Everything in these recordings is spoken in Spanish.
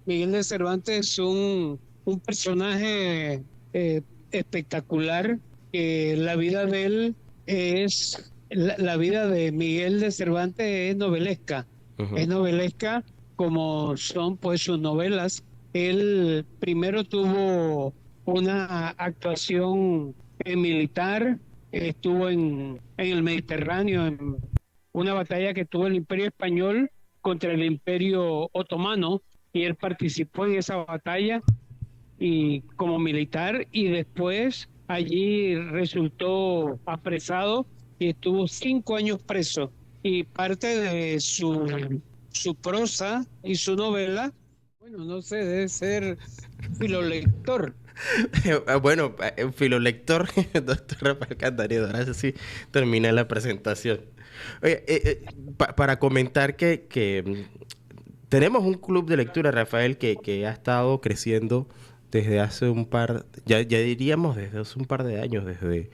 Miguel de Cervantes es un personaje espectacular, que la vida de él la vida de Miguel de Cervantes es Ujú. novelesca como son pues sus novelas. Él primero tuvo una actuación militar, estuvo en el Mediterráneo, en una batalla que tuvo el Imperio Español contra el Imperio Otomano, y él participó en esa batalla y como militar, y después allí resultó apresado y estuvo 5 años preso, y parte de su prosa y su novela, bueno, no sé, debe ser filolector. Bueno, filolector, doctor Rafael Cantaredo, ahora sí terminé la presentación. Oye, para comentar tenemos un club de lectura, Rafael, que ha estado creciendo desde hace ya diríamos desde hace un par de años, desde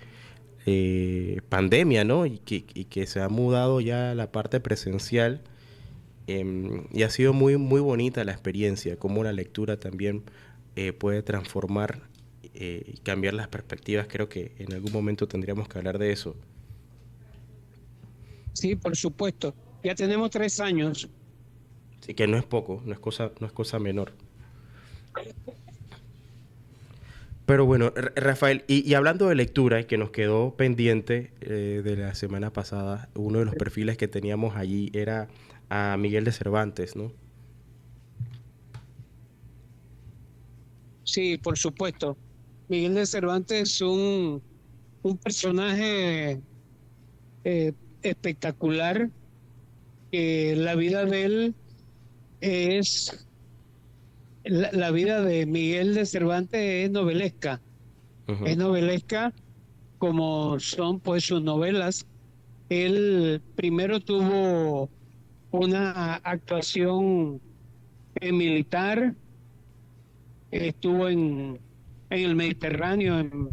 pandemia, ¿no? Y que se ha mudado ya a la parte presencial. Y ha sido muy, muy bonita la experiencia, cómo la lectura también puede transformar y cambiar las perspectivas. Creo que en algún momento tendríamos que hablar de eso. Sí, por supuesto. Ya tenemos 3 años. Así que no es poco, no es cosa menor. Pero bueno, Rafael, y hablando de lectura, que nos quedó pendiente de la semana pasada, uno de los perfiles que teníamos allí era a Miguel de Cervantes, ¿no? Sí, por supuesto. Miguel de Cervantes es un personaje eh, espectacular, que la vida de él es, la vida de Miguel de Cervantes es Ujú. novelesca como son pues sus novelas. Él primero tuvo una actuación militar, estuvo en el Mediterráneo, en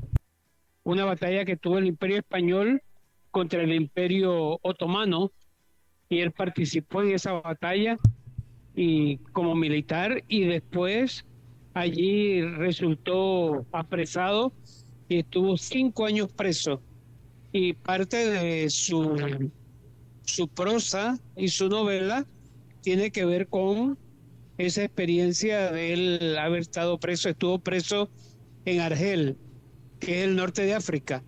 una batalla que tuvo el Imperio Español contra el Imperio Otomano, y él participó en esa batalla y como militar, y después allí resultó apresado y estuvo 5 años preso, y parte de su prosa y su novela tiene que ver con esa experiencia de él haber estado preso. Estuvo preso en Argel, que es el norte de África.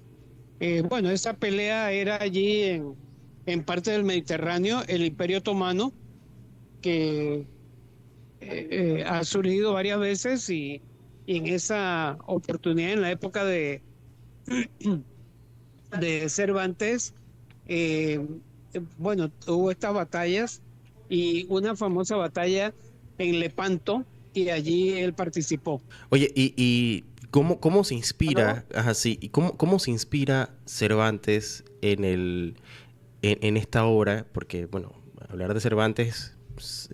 Bueno, esa pelea era allí en parte del Mediterráneo, el Imperio Otomano, que ha surgido varias veces, y en esa oportunidad, en la época de Cervantes, eh, bueno, hubo estas batallas, y una famosa batalla en Lepanto, y allí él participó. Oye, y cómo se ¿No? inspira, ajá, sí, y cómo se inspira Cervantes en esta obra? Porque, bueno, hablar de Cervantes pues,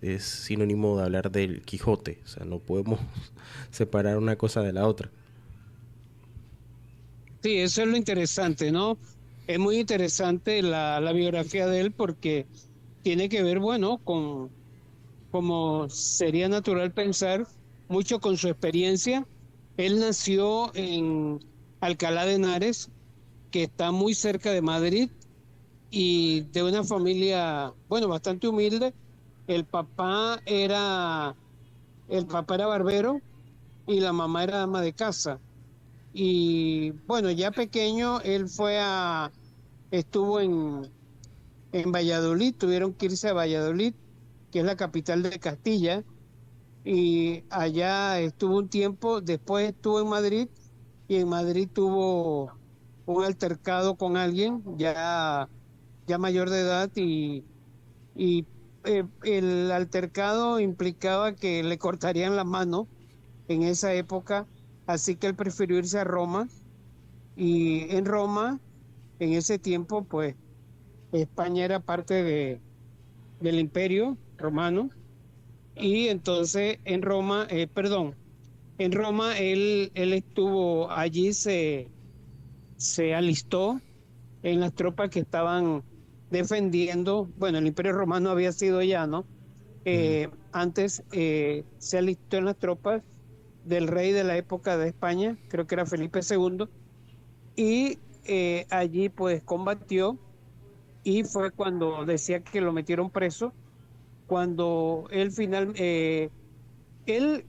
es sinónimo de hablar del Quijote, o sea, no podemos separar una cosa de la otra. Sí, eso es lo interesante, ¿no? Es muy interesante la biografía de él, porque tiene que ver, bueno, como sería natural pensar, mucho con su experiencia. Él nació en Alcalá de Henares, que está muy cerca de Madrid, y de una familia, bueno, bastante humilde. El papá era, el papá era barbero y la mamá era ama de casa. Y bueno, ya pequeño, estuvo en Valladolid, tuvieron que irse a Valladolid, que es la capital de Castilla, y allá estuvo un tiempo. Después estuvo en Madrid, y en Madrid tuvo un altercado con alguien ya mayor de edad, y el altercado implicaba que le cortarían la mano en esa época, así que él prefirió irse a Roma, y en Roma, en ese tiempo, pues España era parte del Imperio Romano, y entonces en Roma él estuvo allí, se alistó en las tropas que estaban defendiendo. Bueno, el Imperio Romano había sido ya, ¿no? antes se alistó en las tropas del rey de la época de España, creo que era Felipe II, y allí pues combatió y fue cuando decía que lo metieron preso, cuando él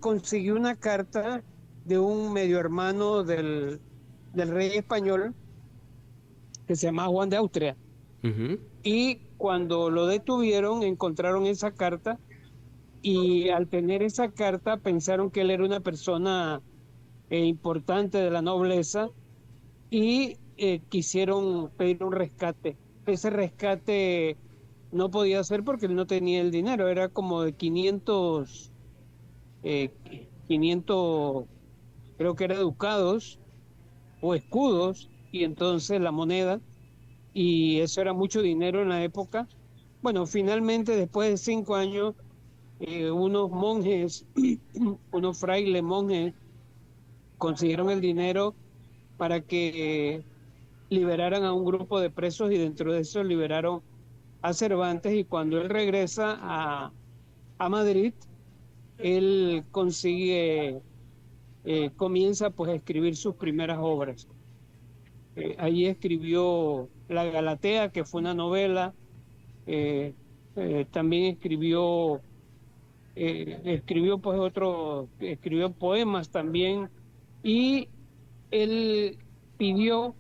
consiguió una carta de un medio hermano del rey español que se llamaba Juan de Austria, Ujú. y cuando lo detuvieron encontraron esa carta y al tener esa carta pensaron que él era una persona importante de la nobleza y quisieron pedir un rescate. Ese rescate no podía hacer porque él no tenía el dinero, era como de 500 creo que era ducados o escudos, y entonces la moneda, y eso era mucho dinero en la época. Bueno, finalmente después de 5 años, unos monjes, unos frailes monjes, consiguieron el dinero para que liberaran a un grupo de presos y dentro de eso liberaron a Cervantes y cuando él regresa a Madrid, él comienza pues a escribir sus primeras obras. Allí escribió La Galatea, que fue una novela, eh, también escribió pues escribió poemas también y él pidió,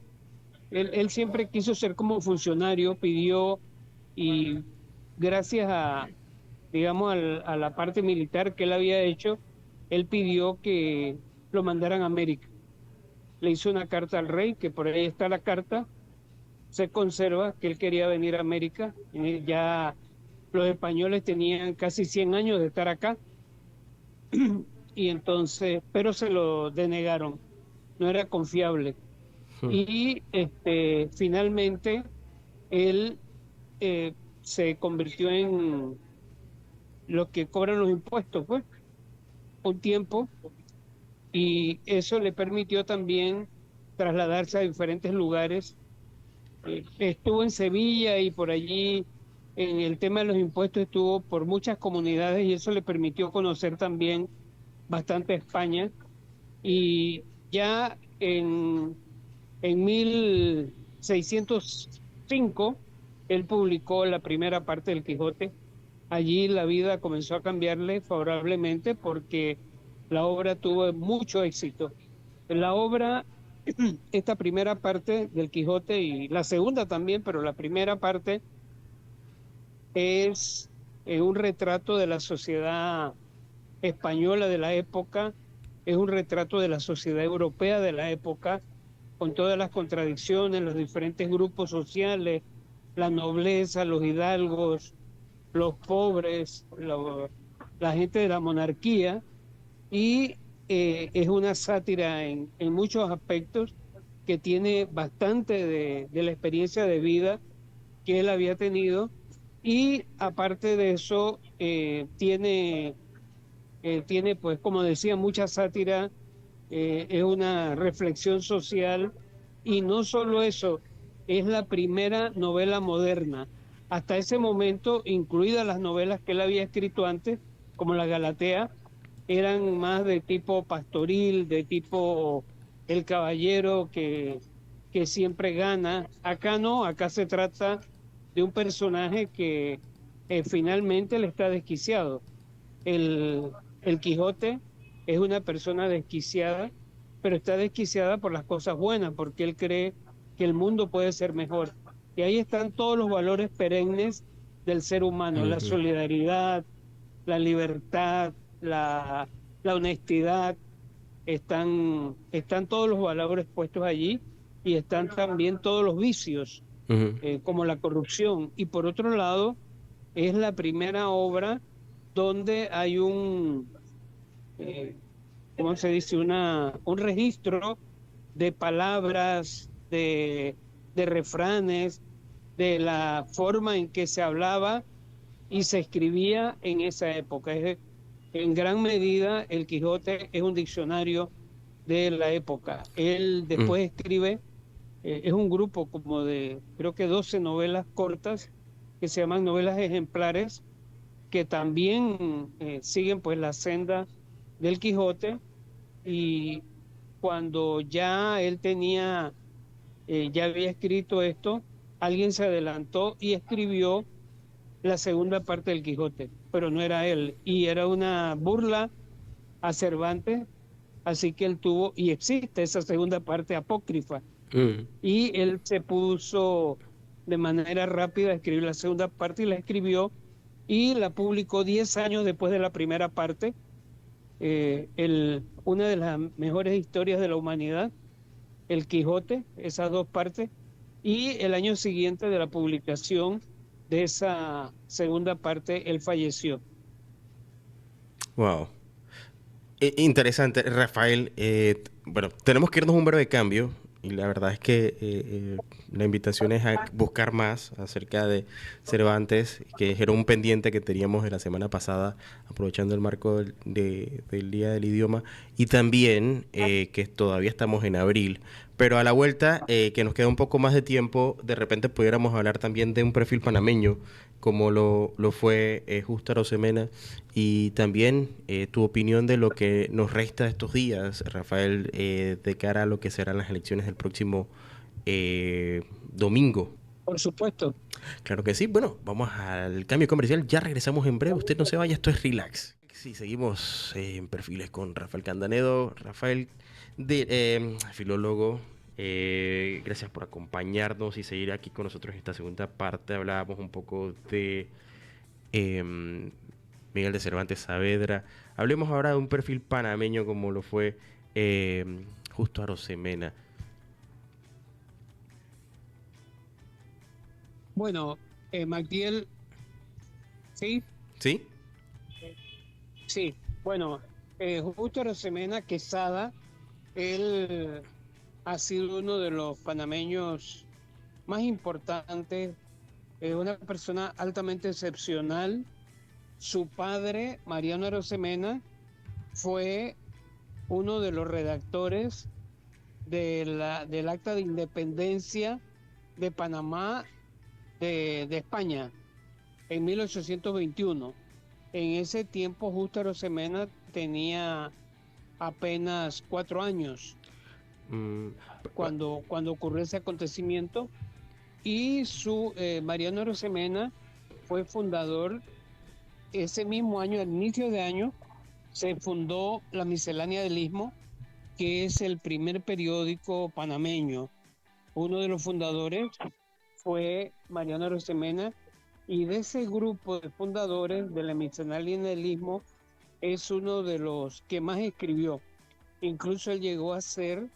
él siempre quiso ser como funcionario, pidió y gracias digamos, a la parte militar que él había hecho, él pidió que lo mandaran a América. Le hizo una carta al rey, que por ahí está la carta, se conserva que él quería venir a América. Ya los españoles tenían casi 100 años de estar acá y entonces, pero se lo denegaron, no era confiable. Y finalmente él se convirtió en los que cobran los impuestos, pues, un tiempo, y eso le permitió también trasladarse a diferentes lugares. Estuvo en Sevilla y por allí en el tema de los impuestos estuvo por muchas comunidades y eso le permitió conocer también bastante España. Y ya en 1605 él publicó la primera parte del Quijote. Allí la vida comenzó a cambiarle favorablemente porque la obra tuvo mucho éxito. La obra, esta primera parte del Quijote y la segunda también, pero la primera parte es un retrato de la sociedad española de la época, es un retrato de la sociedad europea de la época, con todas las contradicciones, los diferentes grupos sociales, la nobleza, los hidalgos, los pobres, la gente de la monarquía, y es una sátira en muchos aspectos que tiene bastante de la experiencia de vida que él había tenido y aparte de eso tiene pues como decía mucha sátira, es una reflexión social y no solo eso, es la primera novela moderna. Hasta ese momento, incluidas las novelas que él había escrito antes, como La Galatea, eran más de tipo pastoril, de tipo el caballero que siempre gana. Acá no, acá se trata de un personaje que finalmente le está desquiciado. El, el Quijote es una persona desquiciada, pero está desquiciada por las cosas buenas, porque él cree que el mundo puede ser mejor. Y ahí están todos los valores perennes del ser humano, la Ujú. solidaridad, la libertad, la honestidad, están todos los valores puestos allí y están también todos los vicios, Ujú. como la corrupción. Y por otro lado, es la primera obra donde hay eh, ¿cómo se dice? Un registro de palabras, de refranes, de la forma en que se hablaba y se escribía en esa época. En gran medida, el Quijote es un diccionario de la época. Él Mm. después escribe, es un grupo como de, creo que 12 novelas cortas que se llaman novelas ejemplares, que también siguen pues la senda del Quijote, y cuando ya él tenía, ya había escrito esto, alguien se adelantó y escribió la segunda parte del Quijote, pero no era él, y era una burla a Cervantes, así que él tuvo, y existe esa segunda parte apócrifa, Mm. y él se puso de manera rápida a escribir la segunda parte y la escribió y la publicó 10 años después de la primera parte, una de las mejores historias de la humanidad, El Quijote, esas dos partes, y el año siguiente de la publicación de esa segunda parte, él falleció. Wow. Interesante, Rafael. Bueno, tenemos que irnos a un breve cambio y la verdad es que la invitación es a buscar más acerca de Cervantes, que era un pendiente que teníamos de la semana pasada, aprovechando el marco del Día del Idioma, y también que todavía estamos en abril. Pero a la vuelta, que nos queda un poco más de tiempo, de repente pudiéramos hablar también de un perfil panameño, como lo fue Justo Arosemena, y también tu opinión de lo que nos resta de estos días, Rafael, de cara a lo que serán las elecciones del próximo domingo. Por supuesto. Claro que sí. Bueno, vamos al cambio comercial. Ya regresamos en breve. Usted no se vaya, esto es Relax. Sí, seguimos en perfiles con Rafael Candanedo. Rafael, filólogo, gracias por acompañarnos y seguir aquí con nosotros en esta segunda parte. Hablábamos un poco de eh, Miguel de Cervantes Saavedra. Hablemos ahora de un perfil panameño como lo fue eh, Justo Arosemena. Bueno, Magdiel, sí, ¿Sí? sí. Bueno, Justo Arosemena Quesada, él ha sido uno de los panameños más importantes, una persona altamente excepcional. Su padre, Mariano Arosemena, fue uno de los redactores del Acta de Independencia de Panamá de España en 1821. En ese tiempo, Justo Arosemena tenía apenas 4 años Mm, cuando ocurrió ese acontecimiento, y Mariano Arosemena fue fundador ese mismo año, al inicio de año, se fundó la Miscelánea del Istmo, que es el primer periódico panameño. Uno de los fundadores fue Mariano Arosemena, y de ese grupo de fundadores de la Miscelánea del Istmo es uno de los que más escribió. Incluso él llegó a ser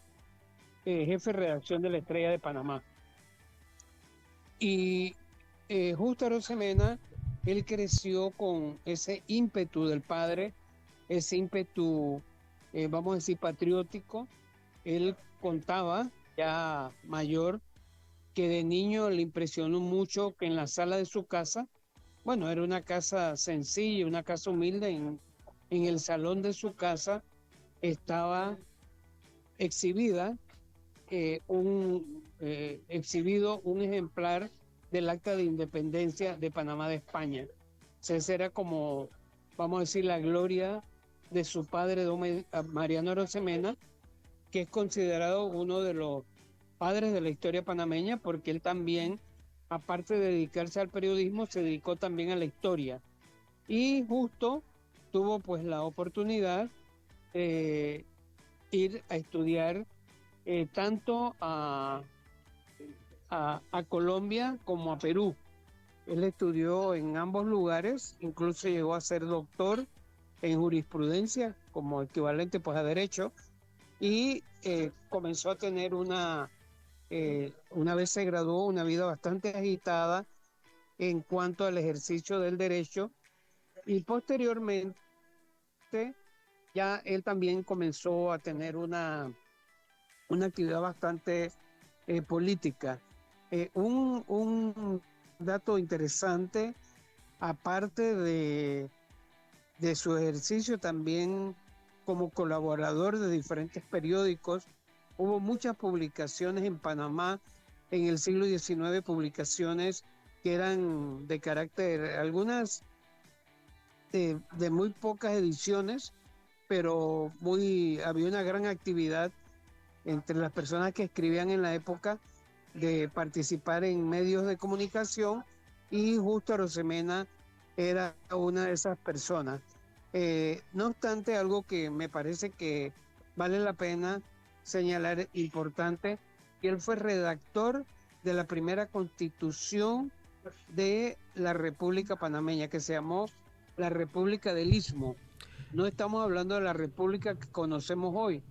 jefe de redacción de La Estrella de Panamá. Y Justo Arosemena, él creció con ese ímpetu del padre, ese ímpetu, vamos a decir, patriótico. Él contaba, ya mayor, que de niño le impresionó mucho que en la sala de su casa, bueno, era una casa sencilla, una casa humilde, en el salón de su casa estaba exhibida exhibido un ejemplar del Acta de Independencia de Panamá de España. O sea, esa era como, vamos a decir, la gloria de su padre, don Mariano Arosemena, que es considerado uno de los padres de la historia panameña, porque él también, aparte de dedicarse al periodismo, se dedicó también a la historia. Y justo tuvo pues la oportunidad de ir a estudiar tanto a Colombia como a Perú. Él estudió en ambos lugares, incluso llegó a ser doctor en jurisprudencia como equivalente pues a derecho, y comenzó a tener una vez se graduó, una vida bastante agitada en cuanto al ejercicio del derecho, y posteriormente ya él también comenzó a tener una actividad bastante política. Un dato interesante, aparte de su ejercicio también como colaborador de diferentes periódicos, hubo muchas publicaciones en Panamá en el siglo XIX, publicaciones que eran de carácter, algunas de muy pocas ediciones, pero había una gran actividad entre las personas que escribían en la época de participar en medios de comunicación, y Justo Arosemena era una de esas personas. No obstante, algo que me parece que vale la pena señalar importante, que él fue redactor de la primera constitución de la República Panameña, que se llamó la República del Istmo. No estamos hablando de la república que conocemos hoy,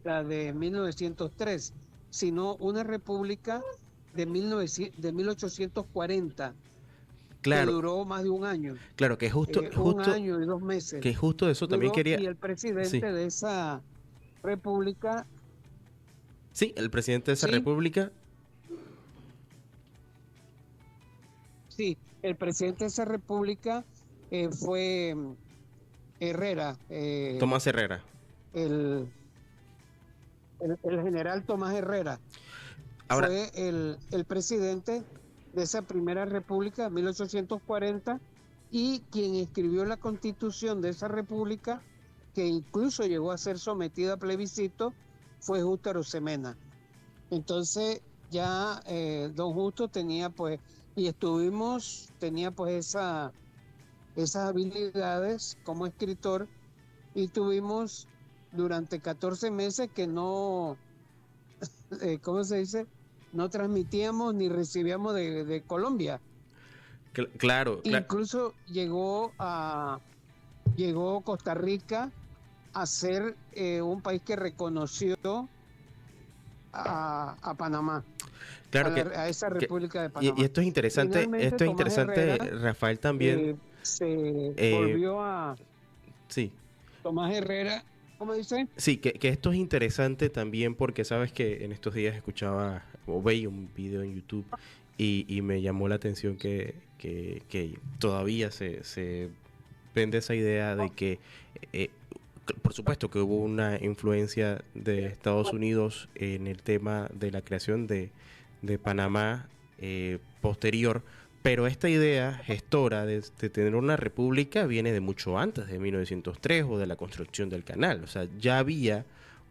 la de 1903, sino una república de 1840, que Claro, duró más de un año, claro, que un año y 2 meses. justo eso también Duró, quería, y el sí, presidente de esa república, sí, el presidente de esa sí, república, sí, el presidente de esa república fue Herrera, Tomás Herrera. el, el general Tomás Herrera. Ahora, Fue el presidente de esa primera república, 1840, y quien escribió la constitución de esa república, que incluso llegó a ser sometida a plebiscito, fue Justo Arosemena. Entonces ya don Justo tenía pues, tenía pues esas habilidades como escritor, y tuvimos durante 14 meses que no, ¿cómo se dice? No transmitíamos ni recibíamos de Colombia. claro, claro, Incluso llegó Costa Rica a ser un país que reconoció a Panamá, claro a esa que República de y Panamá. Finalmente, esto es Tomás interesante, Herrera Rafael, también, se eh, volvió a sí, Tomás Herrera, ¿cómo dice? sí, que esto es interesante también porque sabes que en estos días escuchaba o veía un video en YouTube y me llamó la atención que todavía se vende esa idea de que, eh, por supuesto que hubo una influencia de Estados Unidos en el tema de la creación de Panamá posterior, pero esta idea gestora de tener una república viene de mucho antes, de 1903 o de la construcción del canal. O sea, ya había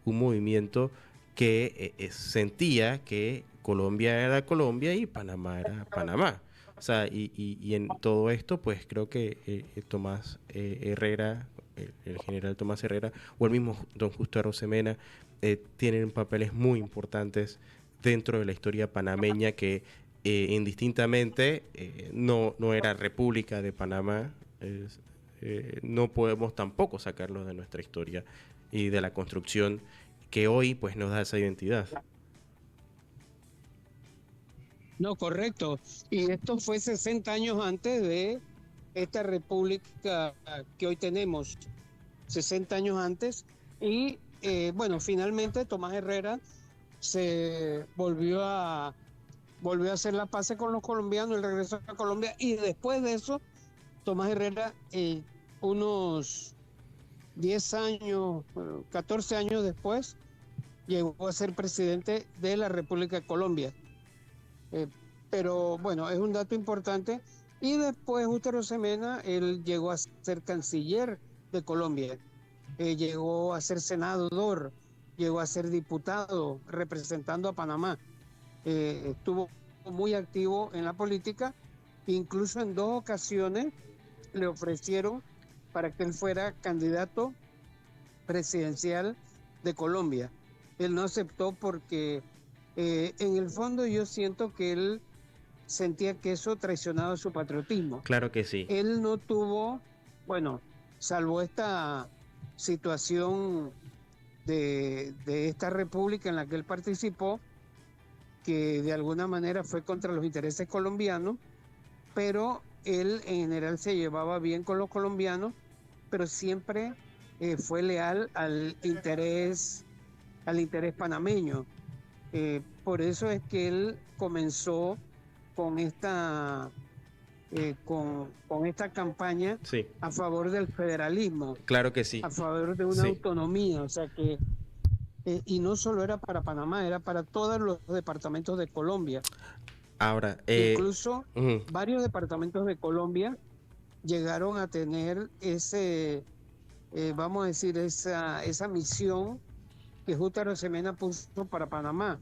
un movimiento que sentía que Colombia era Colombia y Panamá era Panamá. O sea, y en todo esto, pues creo que Tomás Herrera, el general Tomás Herrera, o el mismo don Justo Arosemena, tienen papeles muy importantes dentro de la historia panameña que indistintamente no era República de Panamá. No podemos tampoco sacarlo de nuestra historia y de la construcción que hoy pues nos da esa identidad. No, correcto. Y esto fue 60 años antes de esta república que hoy tenemos, 60 años antes. Y bueno, finalmente Tomás Herrera se volvió a hacer la paz con los colombianos, el regreso a Colombia, y después de eso, Tomás Herrera, unos 10 años, 14 años después, llegó a ser presidente de la República de Colombia. Pero bueno, es un dato importante. Y después Justo Arosemena, él llegó a ser canciller de Colombia, llegó a ser senador, llegó a ser diputado representando a Panamá. Estuvo muy activo en la política, incluso en 2 ocasiones le ofrecieron para que él fuera candidato presidencial de Colombia. Él no aceptó porque en el fondo yo siento que él sentía que eso traicionaba su patriotismo. Claro que sí. Él no tuvo, bueno, salvo esta situación de esta república en la que él participó, que de alguna manera fue contra los intereses colombianos, pero él en general se llevaba bien con los colombianos, pero siempre fue leal al interés panameño. Por eso es que él comenzó con con esta campaña Sí, a favor del federalismo, claro que sí. a favor de una Sí. autonomía, o sea que, y no solo era para Panamá, era para todos los departamentos de Colombia. Ahora, Incluso ujú, varios departamentos de Colombia llegaron a tener ese, vamos a decir, esa misión que Justo Arosemena puso para Panamá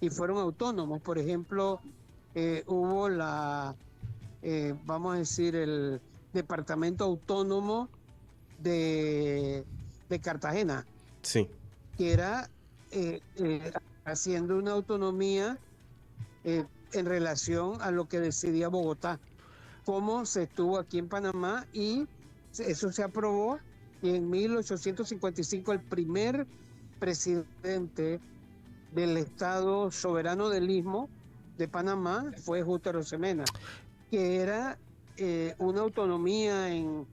y fueron autónomos. Por ejemplo, hubo vamos a decir, el Departamento Autónomo de Cartagena, Sí, que era haciendo una autonomía en relación a lo que decidía Bogotá, cómo se estuvo aquí en Panamá y eso se aprobó y en 1855 el primer presidente del Estado soberano del Istmo de Panamá fue Justo Arosemena, que era una autonomía en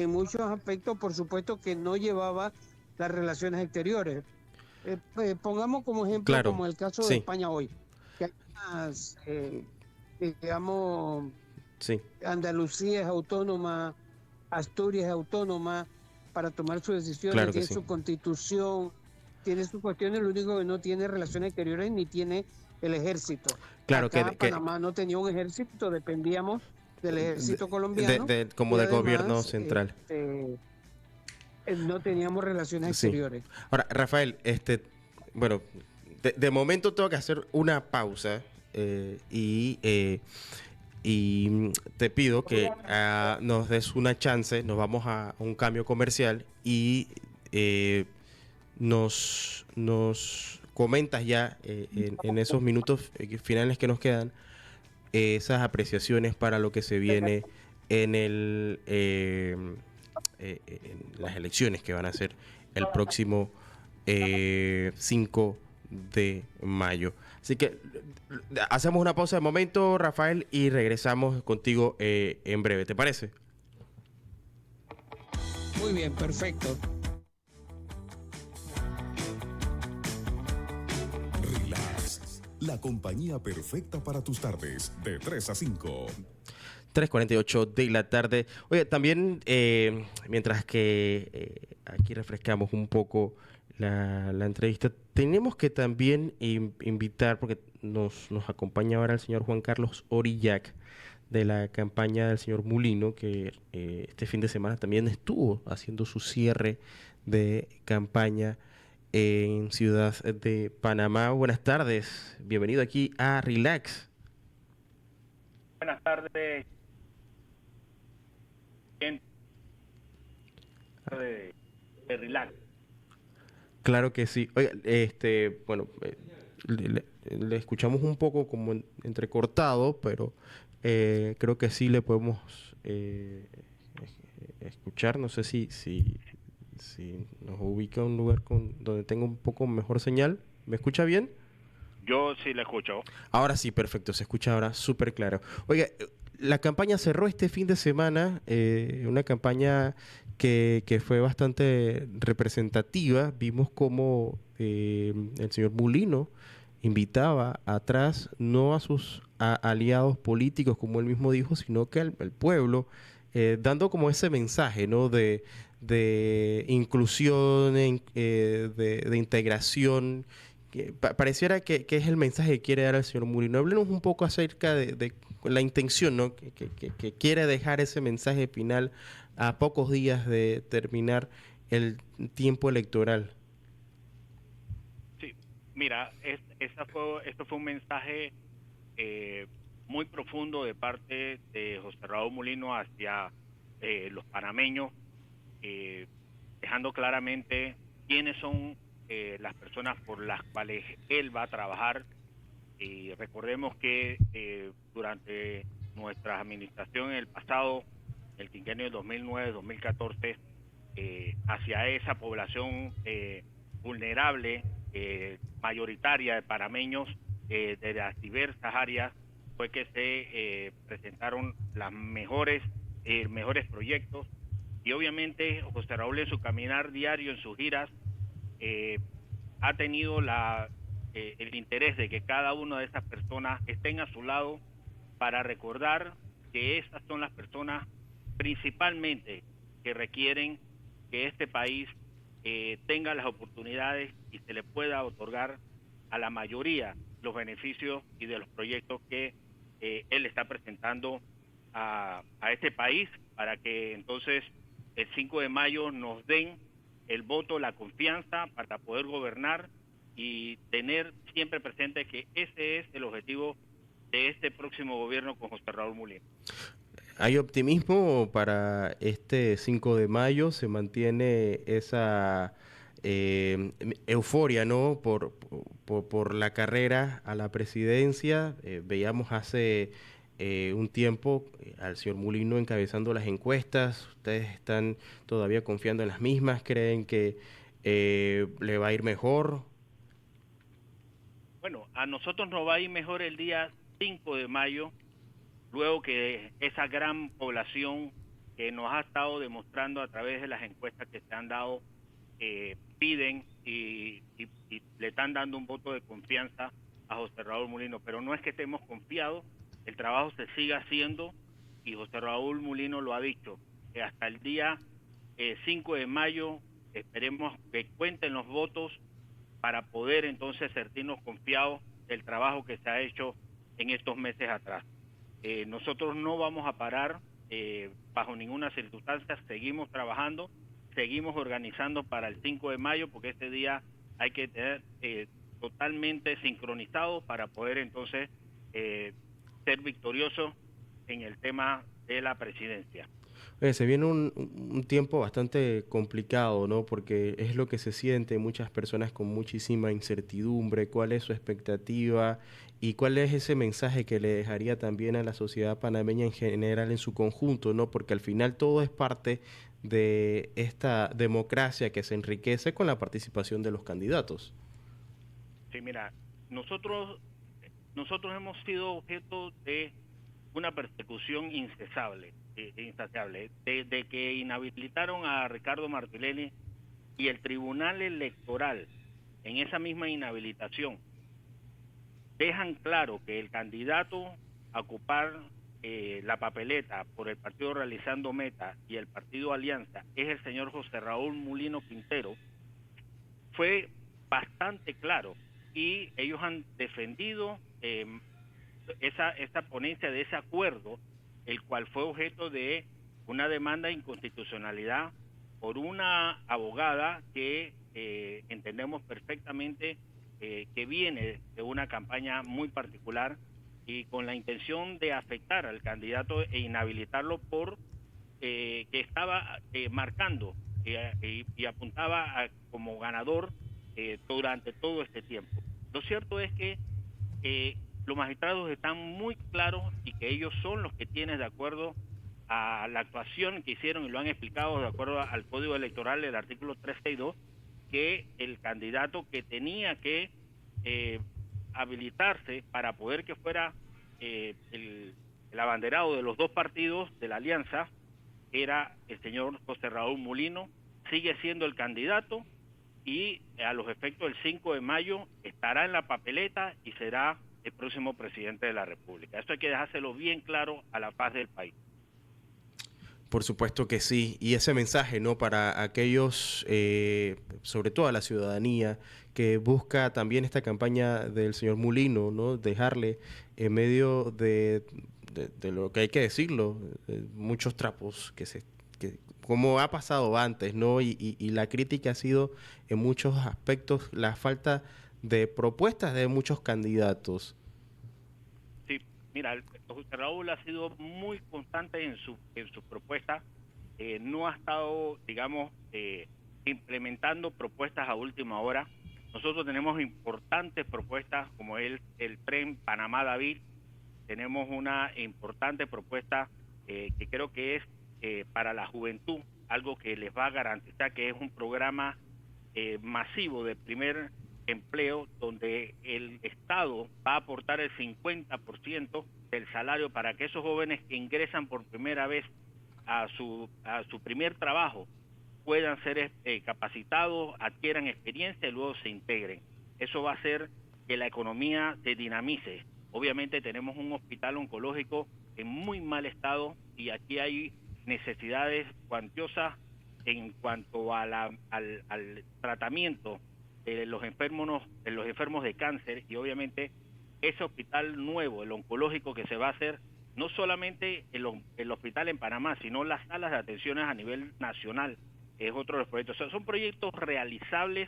muchos aspectos, por supuesto que no llevaba las relaciones exteriores. Pongamos como ejemplo claro, como el caso de sí, España hoy, que hay unas, digamos, sí, Andalucía es autónoma, Asturias es autónoma para tomar sus decisiones, claro que tiene sí. su constitución, tiene sus cuestiones, lo único que no tiene relaciones exteriores ni tiene el ejército. Claro Acá Panamá no tenía un ejército, dependíamos del ejército colombiano como y del gobierno además central. no teníamos relaciones Sí. exteriores. Ahora, Rafael, bueno, de momento tengo que hacer una pausa y te pido que nos des una chance, nos vamos a un cambio comercial y nos comentas ya en esos minutos finales que nos quedan esas apreciaciones para lo que se viene en en las elecciones que van a ser el próximo 5 de mayo. Así que hacemos una pausa de momento, Rafael, y regresamos contigo en breve. ¿Te parece? Muy bien, perfecto. Relax, la compañía perfecta para tus tardes, de 3 a 5. 3:48 de la tarde. Oye, también mientras que aquí refrescamos un poco la entrevista, tenemos que también invitar, porque nos acompaña ahora el señor Juan Carlos Orillac de la campaña del señor Mulino, que este fin de semana también estuvo haciendo su cierre de campaña en Ciudad de Panamá. Buenas tardes, bienvenido aquí a Relax. Buenas tardes, gente de Relax. Claro que sí. Oiga, bueno, le escuchamos un poco como entrecortado, pero creo que sí le podemos escuchar. No sé si nos ubica un lugar donde tenga un poco mejor señal. ¿Me escucha bien? Yo sí la escucho. Ahora sí, perfecto, se escucha ahora súper claro. Oiga, la campaña cerró este fin de semana, una campaña que fue bastante representativa. Vimos cómo el señor Mulino invitaba atrás no a sus aliados políticos, como él mismo dijo, sino que al pueblo, dando como ese mensaje, ¿no? De inclusión, de integración que pareciera que es el mensaje que quiere dar el señor Murino. Háblenos un poco acerca de la intención, ¿no? Que quiere dejar ese mensaje final a pocos días de terminar el tiempo electoral. Sí, mira, esto fue un mensaje eh, muy profundo de parte de José Raúl Mulino hacia los panameños, eh, dejando claramente quiénes son las personas por las cuales él va a trabajar. Y recordemos que durante nuestra administración en el pasado, el quinquenio de 2009-2014, hacia esa población vulnerable, mayoritaria de panameños de las diversas áreas, fue que se presentaron las mejores proyectos. Y obviamente José Raúl, en su caminar diario, en sus giras, eh, ha tenido el interés de que cada una de esas personas estén a su lado para recordar que esas son las personas principalmente que requieren que este país tenga las oportunidades y se le pueda otorgar a la mayoría los beneficios y de los proyectos que él está presentando a este país para que entonces el 5 de mayo nos den el voto, la confianza para poder gobernar y tener siempre presente que ese es el objetivo de este próximo gobierno con José Raúl Mulino. ¿Hay optimismo para este 5 de mayo? ¿Se mantiene esa euforia, ¿no? Por la carrera a la presidencia. Veíamos hace un tiempo al señor Mulino encabezando las encuestas. ¿Ustedes están todavía confiando en las mismas? ¿Creen que le va a ir mejor? Bueno, a nosotros nos va a ir mejor el día 5 de mayo, luego que esa gran población que nos ha estado demostrando a través de las encuestas que se han dado, piden y le están dando un voto de confianza a José Raúl Mulino. Pero no es que estemos confiados, el trabajo se sigue haciendo y José Raúl Mulino lo ha dicho, que hasta el día 5 de mayo esperemos que cuenten los votos para poder entonces sentirnos confiados del trabajo que se ha hecho en estos meses atrás. Nosotros no vamos a parar bajo ninguna circunstancia, seguimos trabajando, seguimos organizando para el 5 de mayo, porque este día hay que tener totalmente sincronizado para poder entonces ser victorioso en el tema de la presidencia. Se viene un tiempo bastante complicado, ¿no? Porque es lo que se siente, muchas personas con muchísima incertidumbre, cuál es su expectativa y cuál es ese mensaje que le dejaría también a la sociedad panameña en general en su conjunto, ¿no? Porque al final todo es parte de esta democracia que se enriquece con la participación de los candidatos. Sí, mira, nosotros hemos sido objeto de una persecución insaciable. Desde que inhabilitaron a Ricardo Martinelli y el Tribunal Electoral, en esa misma inhabilitación, dejan claro que el candidato a ocupar la papeleta por el partido Realizando Meta y el partido Alianza es el señor José Raúl Mulino Quintero, fue bastante claro y ellos han defendido esa ponencia de ese acuerdo, el cual fue objeto de una demanda de inconstitucionalidad por una abogada que entendemos perfectamente que viene de una campaña muy particular y con la intención de afectar al candidato e inhabilitarlo por que estaba marcando y apuntaba como ganador durante todo este tiempo. Lo cierto es que los magistrados están muy claros y que ellos son los que tienen, de acuerdo a la actuación que hicieron y lo han explicado de acuerdo al Código Electoral, el artículo 362, que el candidato que tenía que habilitarse para poder que fuera el abanderado de los dos partidos de la alianza era el señor José Raúl Mulino, sigue siendo el candidato y a los efectos del 5 de mayo estará en la papeleta y será el próximo presidente de la República. Eso hay que dejárselo bien claro a la paz del país. Por supuesto que sí, y ese mensaje, ¿no? Para aquellos, sobre todo a la ciudadanía, que busca también esta campaña del señor Mulino, ¿no? Dejarle en medio de lo que hay que decirlo, muchos trapos como ha pasado antes, ¿no? Y la crítica ha sido en muchos aspectos la falta de propuestas de muchos candidatos. Sí, mira, José Raúl ha sido muy constante en su propuesta, no ha estado, digamos, implementando propuestas a última hora. Nosotros tenemos importantes propuestas como el tren Panamá-David, tenemos una importante propuesta que creo que es para la juventud, algo que les va a garantizar que es un programa masivo de primer empleo donde el Estado va a aportar el 50% del salario para que esos jóvenes que ingresan por primera vez a su primer trabajo puedan ser capacitados, adquieran experiencia y luego se integren. Eso va a hacer que la economía se dinamice. Obviamente tenemos un hospital oncológico en muy mal estado y aquí hay necesidades cuantiosas en cuanto a al tratamiento de los enfermos de cáncer y obviamente ese hospital nuevo, el oncológico que se va a hacer, no solamente el hospital en Panamá, sino las salas de atenciones a nivel nacional, es otro de los proyectos. O sea, son proyectos realizables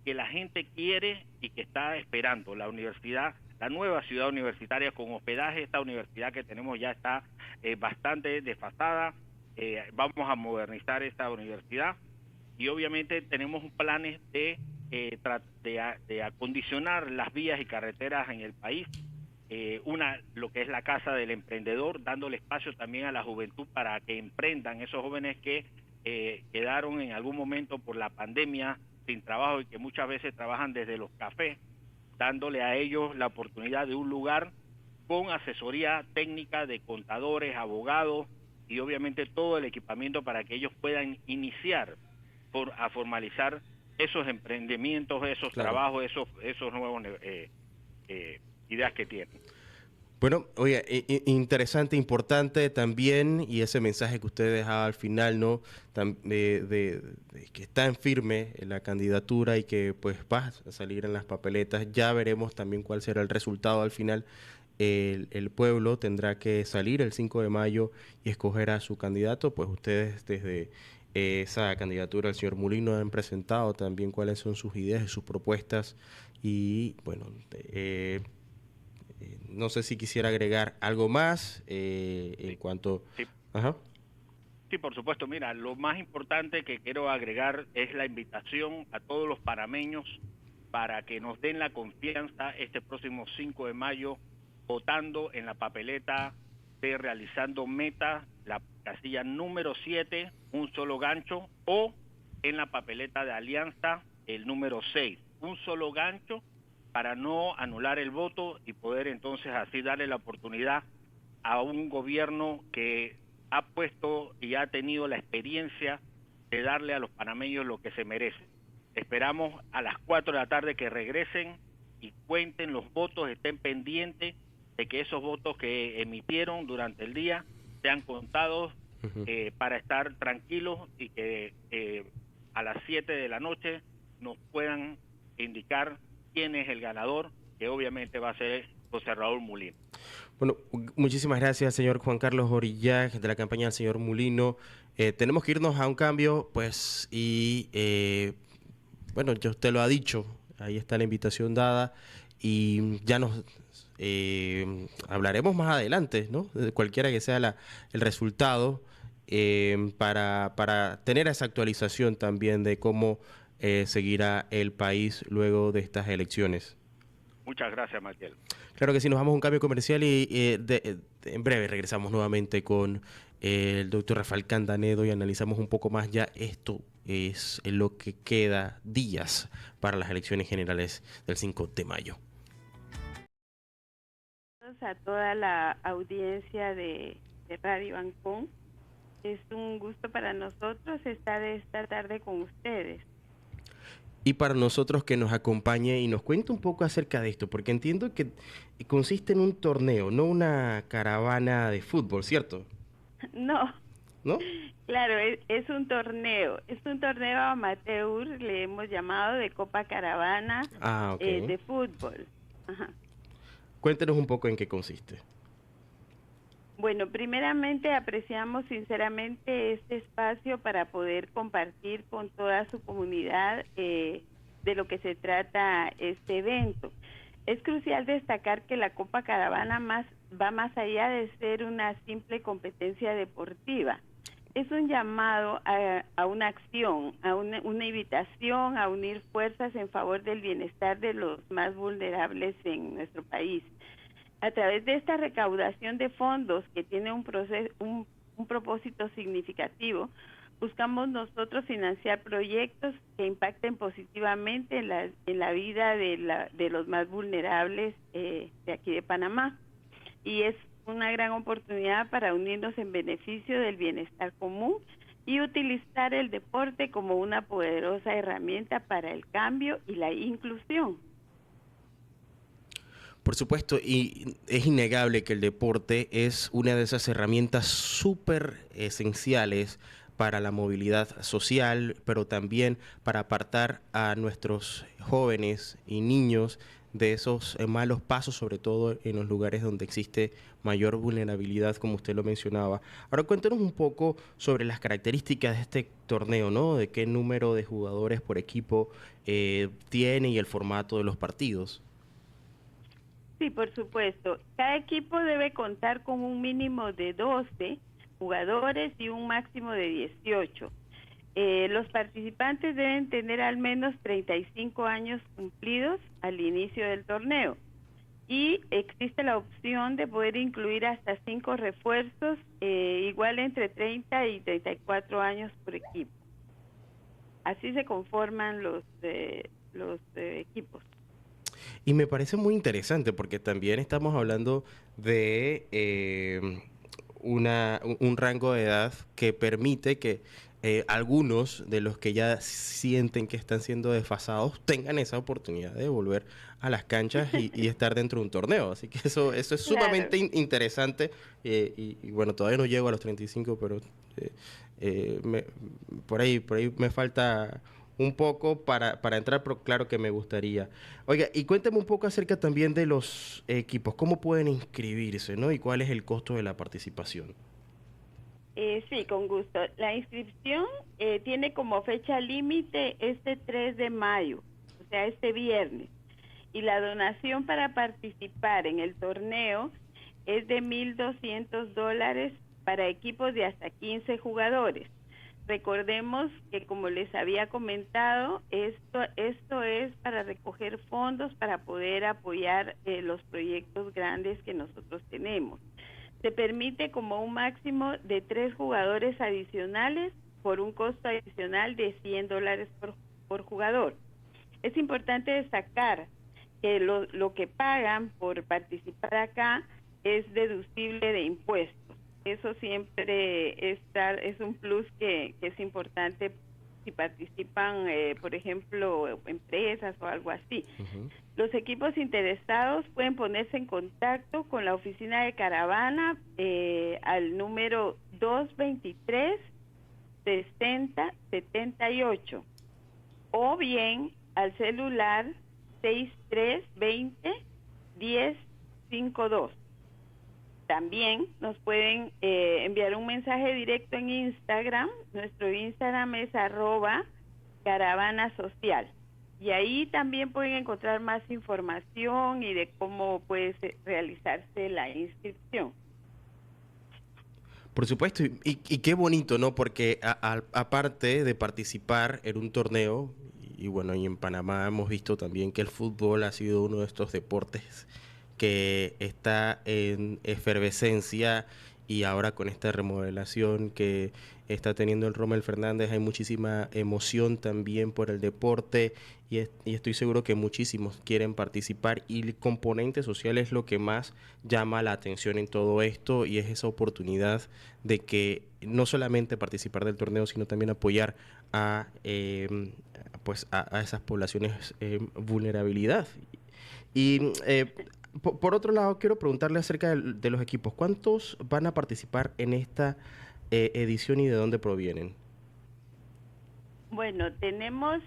que la gente quiere y que está esperando. La universidad, la nueva ciudad universitaria con hospedaje, esta universidad que tenemos ya está bastante desfasada. Vamos a modernizar esta universidad y obviamente tenemos planes de acondicionar las vías y carreteras en el país. Lo que es la Casa del Emprendedor, dándole espacio también a la juventud para que emprendan, esos jóvenes que quedaron en algún momento por la pandemia sin trabajo y que muchas veces trabajan desde los cafés, dándole a ellos la oportunidad de un lugar con asesoría técnica de contadores, abogados y obviamente todo el equipamiento para que ellos puedan iniciar a formalizar esos emprendimientos, esos trabajos, esos nuevos ideas que tienen. Bueno, oye, interesante, importante también, y ese mensaje que usted dejaba al final, ¿no? De que está en firme en la candidatura y que pues va a salir en las papeletas. Ya veremos también cuál será el resultado al final. El pueblo tendrá que salir el 5 de mayo y escoger a su candidato. Pues ustedes desde esa candidatura, el señor Mulino, han presentado también cuáles son sus ideas y sus propuestas. Y bueno, no sé si quisiera agregar algo más en cuanto... Sí. Ajá. Sí, por supuesto. Mira, lo más importante que quiero agregar es la invitación a todos los panameños para que nos den la confianza este próximo 5 de mayo votando en la papeleta de Realizando Meta, la casilla número 7, un solo gancho, o en la papeleta de Alianza, el número 6, un solo gancho, para no anular el voto y poder entonces así darle la oportunidad a un gobierno que ha puesto y ha tenido la experiencia de darle a los panameños lo que se merecen. Esperamos a las 4 de la tarde que regresen y cuenten los votos, estén pendientes de que esos votos que emitieron durante el día sean contados para estar tranquilos y que a las 7 de la noche nos puedan indicar quién es el ganador, que obviamente va a ser José Raúl Mulino. Bueno, muchísimas gracias, señor Juan Carlos Orillac, de la campaña del señor Mulino. Tenemos que irnos a un cambio, pues, y bueno, ya usted lo ha dicho, ahí está la invitación dada, y ya nos hablaremos más adelante, ¿no? De cualquiera que sea el resultado, para tener esa actualización también de cómo seguirá el país luego de estas elecciones. Muchas gracias, Matiel. Claro que sí, nos vamos a un cambio comercial y en breve regresamos nuevamente con el doctor Rafael Candanedo y analizamos un poco más ya esto es lo que queda días para las elecciones generales del 5 de mayo. A toda la audiencia de Radio Ancón, es un gusto para nosotros estar esta tarde con ustedes. Y para nosotros que nos acompañe y nos cuente un poco acerca de esto, porque entiendo que consiste en un torneo, no una caravana de fútbol, ¿cierto? No. ¿No? Claro, es un torneo amateur, le hemos llamado de Copa Caravana de fútbol. Ajá. Cuéntenos un poco en qué consiste. Bueno, primeramente apreciamos sinceramente este espacio para poder compartir con toda su comunidad de lo que se trata este evento. Es crucial destacar que la Copa Caravana va más allá de ser una simple competencia deportiva. Es un llamado a una acción, a una invitación a unir fuerzas en favor del bienestar de los más vulnerables en nuestro país. A través de esta recaudación de fondos que tiene un propósito significativo, buscamos nosotros financiar proyectos que impacten positivamente en la vida de los más vulnerables de aquí de Panamá. Y es una gran oportunidad para unirnos en beneficio del bienestar común y utilizar el deporte como una poderosa herramienta para el cambio y la inclusión. Por supuesto, y es innegable que el deporte es una de esas herramientas súper esenciales para la movilidad social, pero también para apartar a nuestros jóvenes y niños de esos malos pasos, sobre todo en los lugares donde existe mayor vulnerabilidad, como usted lo mencionaba. Ahora cuéntenos un poco sobre las características de este torneo, ¿no? De qué número de jugadores por equipo tiene y el formato de los partidos. Sí, por supuesto. Cada equipo debe contar con un mínimo de 12 jugadores y un máximo de 18. Los participantes deben tener al menos 35 años cumplidos al inicio del torneo y existe la opción de poder incluir hasta 5 refuerzos, igual entre 30 y 34 años por equipo. Así se conforman los equipos. Y me parece muy interesante porque también estamos hablando de un rango de edad que permite que algunos de los que ya sienten que están siendo desfasados tengan esa oportunidad de volver a las canchas y estar dentro de un torneo. Así que eso es Claro. sumamente interesante. Y bueno, todavía no llego a los 35, pero eh, por ahí me falta un poco para entrar, pero claro que me gustaría. Oiga, y cuéntame un poco acerca también de los equipos, cómo pueden inscribirse, ¿no? Y cuál es el costo de la participación. Sí, con gusto. La inscripción tiene como fecha límite este 3 de mayo, o sea, este viernes. Y la donación para participar en el torneo es de $1,200 para equipos de hasta 15 jugadores. Recordemos que, como les había comentado, esto es para recoger fondos para poder apoyar los proyectos grandes que nosotros tenemos. Se permite como un máximo de 3 jugadores adicionales por un costo adicional de $100 por jugador. Es importante destacar que lo que pagan por participar acá es deducible de impuestos. Eso siempre es un plus que es importante si participan, por ejemplo, empresas o algo así. Ujú. Los equipos interesados pueden ponerse en contacto con la oficina de Caravana al número 223-6078 o bien al celular 6320-1052. También nos pueden enviar un mensaje directo en Instagram. Nuestro Instagram es @caravana social. Y ahí también pueden encontrar más información y de cómo puede realizarse la inscripción. Por supuesto, y qué bonito, ¿no? Porque aparte de participar en un torneo, y bueno, y en Panamá hemos visto también que el fútbol ha sido uno de estos deportes que está en efervescencia y ahora con esta remodelación que está teniendo el Rommel Fernández hay muchísima emoción también por el deporte y estoy seguro que muchísimos quieren participar y el componente social es lo que más llama la atención en todo esto y es esa oportunidad de que no solamente participar del torneo sino también apoyar a pues a esas poblaciones vulnerabilidad y por otro lado, quiero preguntarle acerca de los equipos. ¿Cuántos van a participar en esta edición y de dónde provienen? Bueno, tenemos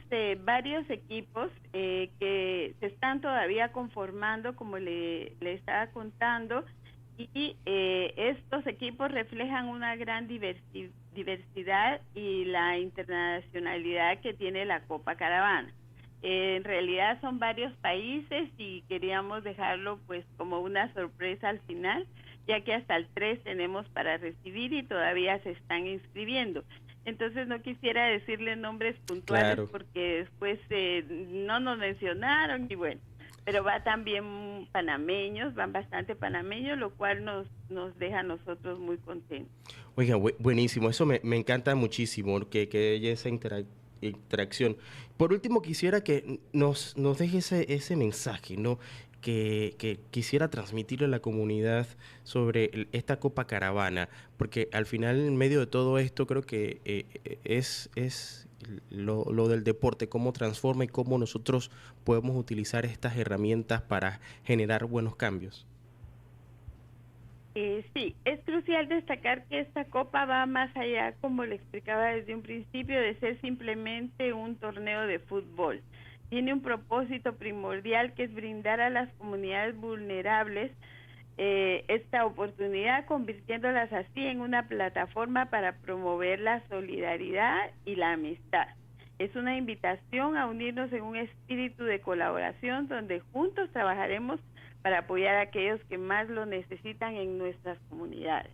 varios equipos que se están todavía conformando, como le estaba contando, y estos equipos reflejan una gran diversidad y la internacionalidad que tiene la Copa Caravana. En realidad son varios países y queríamos dejarlo pues como una sorpresa al final, ya que hasta el 3 tenemos para recibir y todavía se están inscribiendo. Entonces no quisiera decirle nombres puntuales Claro. porque después no nos mencionaron y bueno, pero va también panameños, van bastante panameños, lo cual nos deja a nosotros muy contentos. Oiga, buenísimo. Eso me encanta muchísimo, que haya esa interacción. Por último, quisiera que nos deje ese mensaje, ¿no? Que quisiera transmitirle a la comunidad sobre esta Copa Caravana, porque al final, en medio de todo esto, creo que es lo del deporte, cómo transforma y cómo nosotros podemos utilizar estas herramientas para generar buenos cambios. Sí, es crucial destacar que esta copa va más allá, como le explicaba desde un principio, de ser simplemente un torneo de fútbol. tiene un propósito primordial, que es brindar a las comunidades vulnerables esta oportunidad, convirtiéndolas así en una plataforma para promover la solidaridad y la amistad. Es una invitación a unirnos en un espíritu de colaboración donde juntos trabajaremos para apoyar a aquellos que más lo necesitan en nuestras comunidades.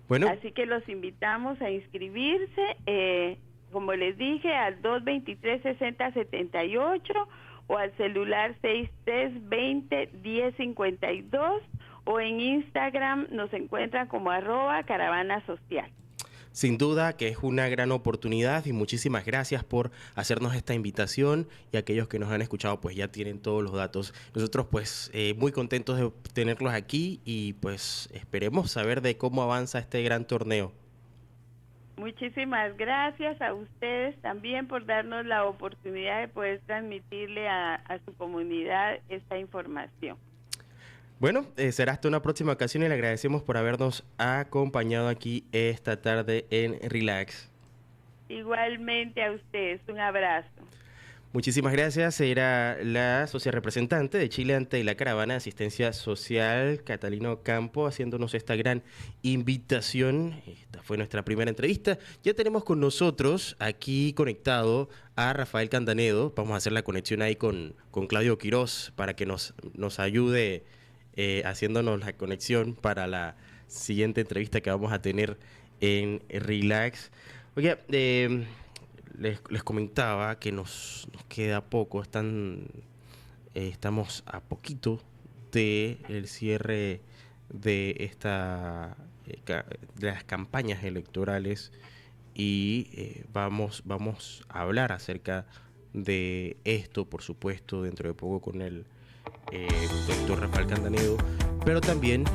Bueno, Así que los invitamos a inscribirse, como les dije, al 223-6078 o al celular 6320-1052, o en Instagram nos encuentran como @caravana-social. sin duda que es una gran oportunidad y muchísimas gracias por hacernos esta invitación, y aquellos que nos han escuchado pues ya tienen todos los datos. Nosotros pues muy contentos de tenerlos aquí y pues esperemos saber de cómo avanza este gran torneo. Muchísimas gracias a ustedes también por darnos la oportunidad de poder transmitirle a su comunidad esta información. Bueno, será hasta una próxima ocasión y le agradecemos por habernos acompañado aquí esta tarde en Relax. Igualmente a ustedes, un abrazo. Muchísimas gracias. Era la socia representante de Chile ante la Caravana de Asistencia Social, Catalina Ocampo, haciéndonos esta gran invitación. Esta fue nuestra primera entrevista. Ya tenemos con nosotros aquí conectado a Rafael Candanedo. Vamos a hacer la conexión ahí con Claudio Quiroz para que nos ayude haciéndonos la conexión para la siguiente entrevista que vamos a tener en Relax. Oye, les comentaba que nos queda poco, estamos a poquito del cierre de de las campañas electorales, y vamos a hablar acerca de esto, por supuesto, dentro de poco con el doctor Rafael Candanedo, pero también